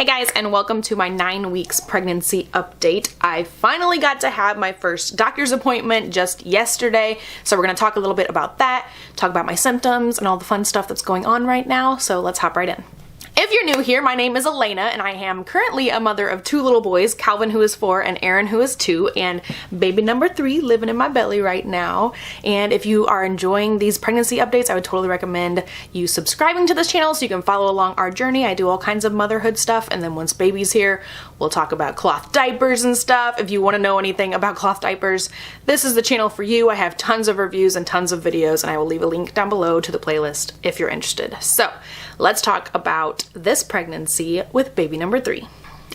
Hey guys, and welcome to my 9 weeks pregnancy update. I finally got to have my first doctor's appointment just yesterday, so we're going to talk a little bit about that, talk about my symptoms and all the fun stuff that's going on right now, so let's hop right in. If you're new here, my name is Elena, and I am currently a mother of 2 little boys, Calvin, who is 4, and Eren, who is 2, and baby number 3 living in my belly right now. And if you are enjoying these pregnancy updates, I would totally recommend you subscribing to this channel so you can follow along our journey. I do all kinds of motherhood stuff, and then once baby's here, we'll talk about cloth diapers and stuff. If you want to know anything about cloth diapers, this is the channel for you. I have tons of reviews and tons of videos, and I will leave a link down below to the playlist if you're interested. So let's talk about this pregnancy with baby number 3.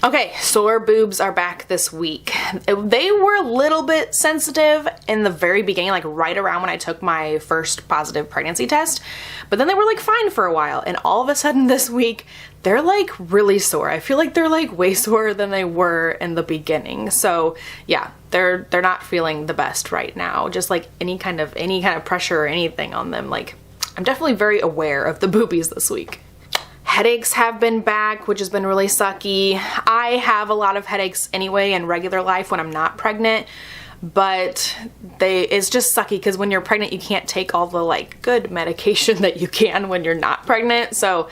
Okay, sore boobs are back this week. They were a little bit sensitive in the very beginning, like right around when I took my first positive pregnancy test, but then they were like fine for a while, and all of a sudden this week they're like really sore. I feel like they're like way sorer than they were in the beginning. So yeah, they're not feeling the best right now. Just like any kind of pressure or anything on them. Like, I'm definitely very aware of the boobies this week. Headaches have been back, which has been really sucky. I have a lot of headaches anyway in regular life when I'm not pregnant, but it's just sucky because when you're pregnant you can't take all the like good medication that you can when you're not pregnant. So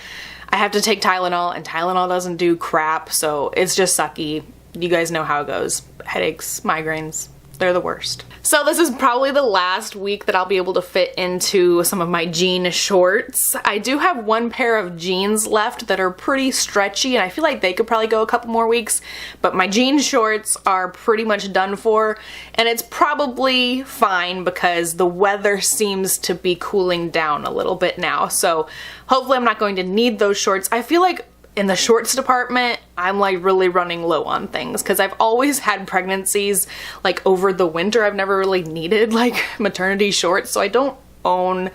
I have to take Tylenol, and Tylenol doesn't do crap, so it's just sucky. You guys know how it goes. Headaches, migraines, they're the worst. So this is probably the last week that I'll be able to fit into some of my jean shorts. I do have 1 pair of jeans left that are pretty stretchy, and I feel like they could probably go a couple more weeks, but my jean shorts are pretty much done for, and it's probably fine because the weather seems to be cooling down a little bit now, so hopefully I'm not going to need those shorts. I feel like in the shorts department, I'm like really running low on things because I've always had pregnancies like over the winter. I've never really needed like maternity shorts, so I don't own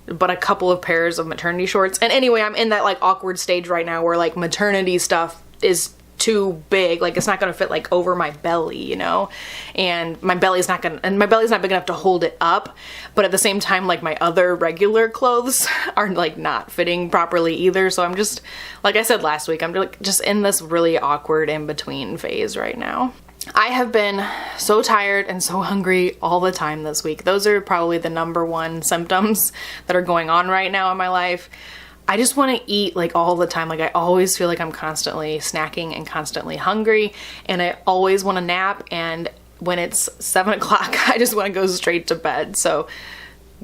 but a couple of pairs of maternity shorts. And anyway, I'm in that like awkward stage right now where like maternity stuff is too big, like it's not gonna fit like over my belly, you know, and my belly's not big enough to hold it up, but at the same time like my other regular clothes are like not fitting properly either. So I'm just, like I said last week, I'm just in this really awkward in-between phase right now. I have been so tired and so hungry all the time this week. Those are probably the #1 symptoms that are going on right now in my life. I just want to eat like all the time. Like I always feel like I'm constantly snacking and constantly hungry, and I always want to nap, and when it's 7 o'clock I just want to go straight to bed. So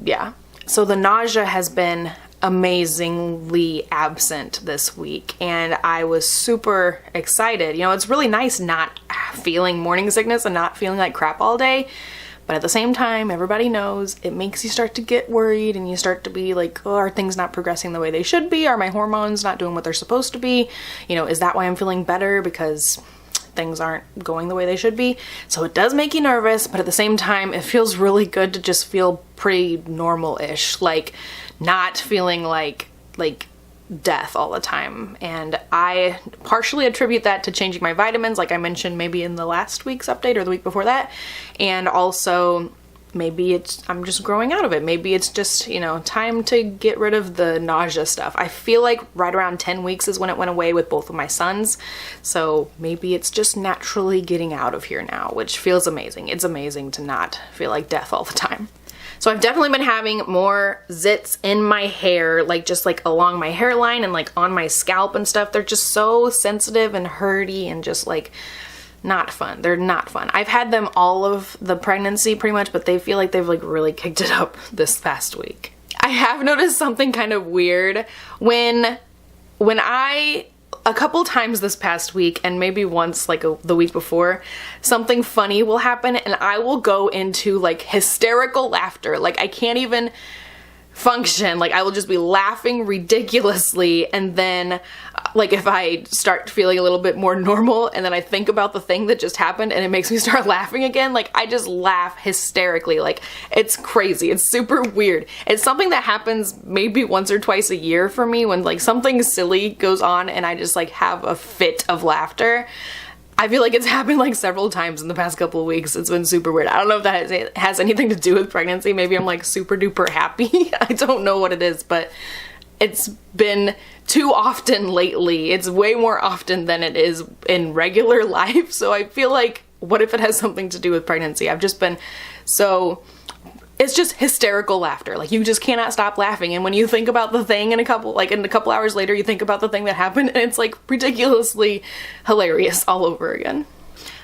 yeah. So the nausea has been amazingly absent this week, and I was super excited. You know, it's really nice not feeling morning sickness and not feeling like crap all day. But at the same time, everybody knows it makes you start to get worried, and you start to be like, oh, are things not progressing the way they should be? Are my hormones not doing what they're supposed to be? You know, is that why I'm feeling better? Because things aren't going the way they should be. So it does make you nervous, but at the same time, it feels really good to just feel pretty normal-ish, like not feeling like death all the time. And I partially attribute that to changing my vitamins, like I mentioned maybe in the last week's update or the week before that, and also maybe I'm just growing out of it. Maybe it's just, you know, time to get rid of the nausea stuff. I feel like right around 10 weeks is when it went away with both of my sons, so maybe it's just naturally getting out of here now, which feels amazing. It's amazing to not feel like death all the time. So I've definitely been having more zits in my hair, like just like along my hairline and like on my scalp and stuff. They're just so sensitive and hurty and just like not fun. They're not fun. I've had them all of the pregnancy pretty much, but they feel like they've like really kicked it up this past week. I have noticed something kind of weird when I a couple times this past week, and maybe once like the week before, something funny will happen and I will go into like hysterical laughter. Like I can't even function. Like I will just be laughing ridiculously, and then like if I start feeling a little bit more normal and then I think about the thing that just happened and it makes me start laughing again, like I just laugh hysterically. Like it's crazy. It's super weird. It's something that happens maybe once or twice a year for me, when like something silly goes on and I just like have a fit of laughter. I feel like it's happened like several times in the past couple of weeks. It's been super weird. I don't know if that has anything to do with pregnancy. Maybe I'm like super duper happy. I don't know what it is, but it's been too often lately. It's way more often than it is in regular life. So I feel like, what if it has something to do with pregnancy? I've just been so, it's just hysterical laughter. Like, you just cannot stop laughing. And when you think about the thing in a couple hours later, you think about the thing that happened, and it's like ridiculously hilarious all over again.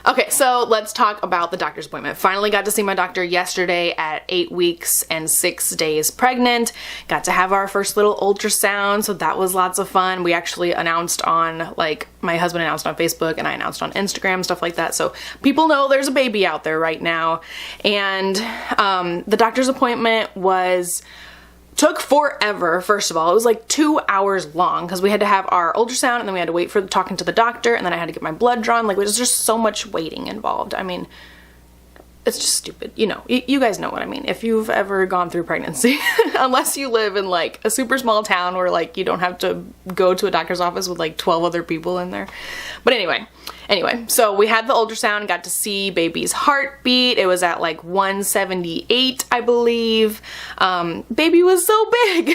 Okay, so let's talk about the doctor's appointment. Finally got to see my doctor yesterday at 8 weeks and 6 days pregnant. Got to have our first little ultrasound, so that was lots of fun. We actually announced on, like, my husband announced on Facebook and I announced on Instagram, stuff like that. So people know there's a baby out there right now. And the doctor's appointment took forever. First of all, it was like 2 hours long because we had to have our ultrasound and then we had to wait for talking to the doctor, and then I had to get my blood drawn. Like, there's just so much waiting involved. I mean, it's just stupid. You know, you guys know what I mean. If you've ever gone through pregnancy, unless you live in like a super small town where like you don't have to go to a doctor's office with like 12 other people in there. But anyway, so we had the ultrasound, got to see baby's heartbeat. It was at like 178, I believe. Baby was so big.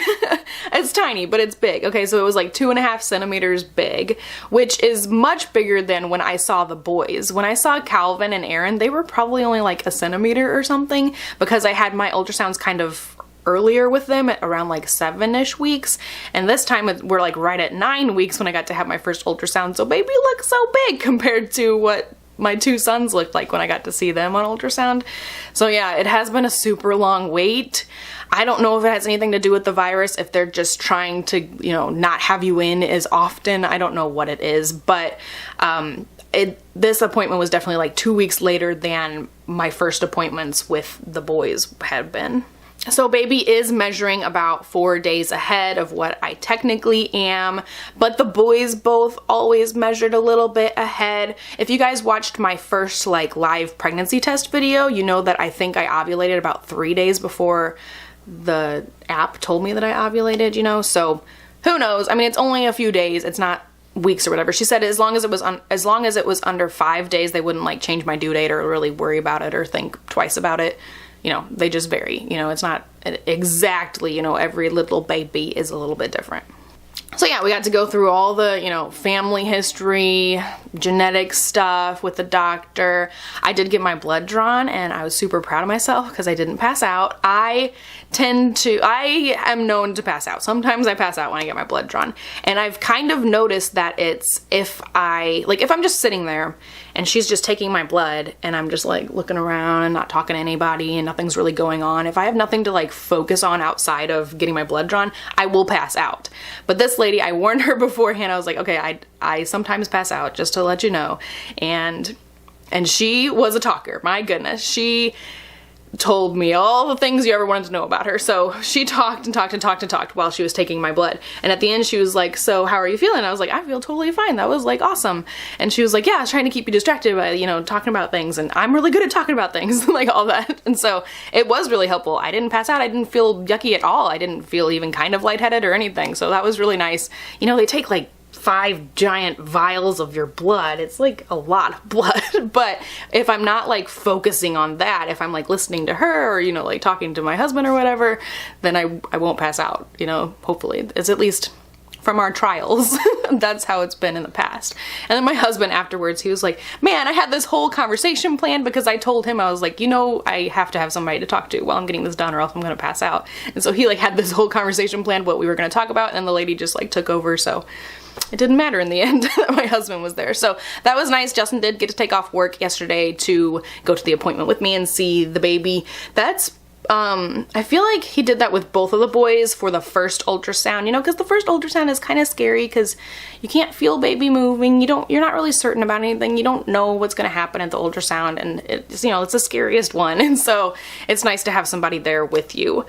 It's tiny, but it's big. Okay, so it was like 2.5 centimeters big, which is much bigger than when I saw the boys. When I saw Calvin and Eren, they were probably only like 1 centimeter or something, because I had my ultrasounds kind of earlier with them at around like 7-ish weeks, and this time we're like right at 9 weeks when I got to have my first ultrasound. So baby looks so big compared to what my 2 sons looked like when I got to see them on ultrasound. So yeah, it has been a super long wait. I don't know if it has anything to do with the virus, if they're just trying to, you know, not have you in as often. I don't know what it is, but this appointment was definitely like 2 weeks later than my first appointments with the boys had been. So baby is measuring about 4 days ahead of what I technically am, but the boys both always measured a little bit ahead. If you guys watched my first like live pregnancy test video, you know that I think I ovulated about 3 days before the app told me that I ovulated, you know, so who knows? I mean, it's only a few days, it's not weeks or whatever. She said as long as it was under 5 days, they wouldn't like change my due date or really worry about it or think twice about it. You know, they just vary. You know, it's not exactly, you know, every little baby is a little bit different. So yeah, we got to go through all the, you know, family history, genetic stuff with the doctor. I did get my blood drawn and I was super proud of myself because I didn't pass out. I am known to pass out. Sometimes I pass out when I get my blood drawn. And I've kind of noticed that it's if I'm just sitting there and she's just taking my blood and I'm just like looking around and not talking to anybody and nothing's really going on. If I have nothing to like focus on outside of getting my blood drawn, I will pass out. But this lady, I warned her beforehand. I was like, okay, I sometimes pass out, just to let you know. And she was a talker. My goodness. She told me all the things you ever wanted to know about her. So she talked and talked and talked and talked while she was taking my blood. And at the end she was like, so how are you feeling? I was like, I feel totally fine. That was like awesome. And she was like, yeah, I was trying to keep you distracted by, you know, talking about things. And I'm really good at talking about things, like all that. And so it was really helpful. I didn't pass out. I didn't feel yucky at all. I didn't feel even kind of lightheaded or anything. So that was really nice. You know, they take like 5 giant vials of your blood. It's like a lot of blood. But if I'm not like focusing on that, if I'm like listening to her or, you know, like talking to my husband or whatever, then I won't pass out, you know, hopefully. It's at least from our trials. That's how it's been in the past. And then my husband afterwards, he was like, man, I had this whole conversation planned because I told him, I was like, you know, I have to have somebody to talk to while I'm getting this done or else I'm gonna pass out. And so he like had this whole conversation planned what we were gonna talk about, and the lady just like took over, so it didn't matter in the end that my husband was there. So that was nice. Justin did get to take off work yesterday to go to the appointment with me and see the baby. That's I feel like he did that with both of the boys for the first ultrasound, you know, because the first ultrasound is kind of scary because you can't feel baby moving. You're not really certain about anything. You don't know what's going to happen at the ultrasound, and it's, you know, it's the scariest one. And so it's nice to have somebody there with you.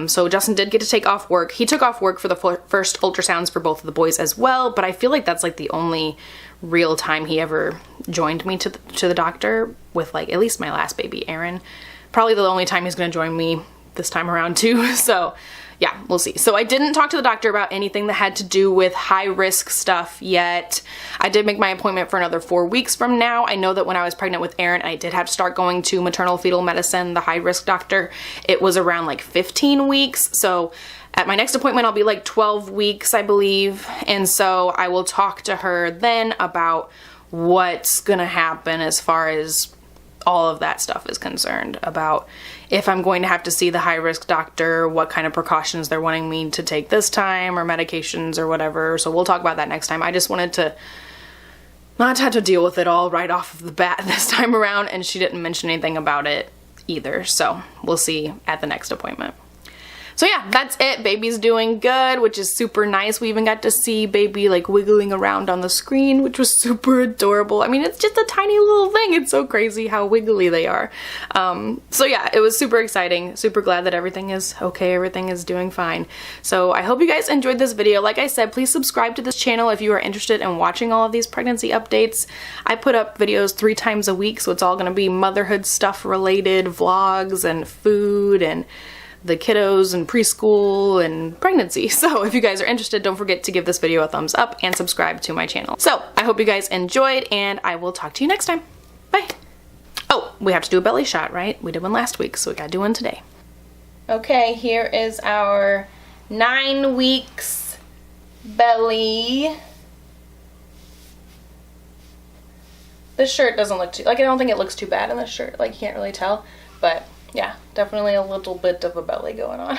So Justin did get to take off work. He took off work for the first ultrasounds for both of the boys as well, but I feel like that's like the only real time he ever joined me to the doctor with, like, at least my last baby, Eren. Probably the only time he's gonna join me this time around too. So yeah, we'll see. So I didn't talk to the doctor about anything that had to do with high risk stuff yet. I did make my appointment for another 4 weeks from now. I know that when I was pregnant with Eren, I did have to start going to maternal fetal medicine, the high risk doctor. It was around like 15 weeks. So At my next appointment, I'll be like 12 weeks, I believe. And so I will talk to her then about what's gonna happen as far as all of that stuff is concerned, about if I'm going to have to see the high-risk doctor, what kind of precautions they're wanting me to take this time, or medications or whatever. So we'll talk about that next time. I just wanted to not have to deal with it all right off of the bat this time around, and she didn't mention anything about it either. So we'll see at the next appointment. So yeah, that's it. Baby's doing good, which is super nice. We even got to see baby like wiggling around on the screen, which was super adorable. I mean, it's just a tiny little thing. It's so crazy how wiggly they are. So yeah, it was super exciting. Super glad that everything is okay. Everything is doing fine. So I hope you guys enjoyed this video. Like I said, please subscribe to this channel if you are interested in watching all of these pregnancy updates. I put up videos 3 times a week, so it's all gonna be motherhood stuff related, vlogs and food and the kiddos and preschool and pregnancy. So if you guys are interested, don't forget to give this video a thumbs up and subscribe to my channel. So I hope you guys enjoyed, and I will talk to you next time. Bye. Oh, we have to do a belly shot, right? We did one last week, so we gotta do one today. Okay, here is our 9 weeks belly. This shirt doesn't look too, like, I don't think it looks too bad in this shirt. Like, you can't really tell, but yeah, definitely a little bit of a belly going on.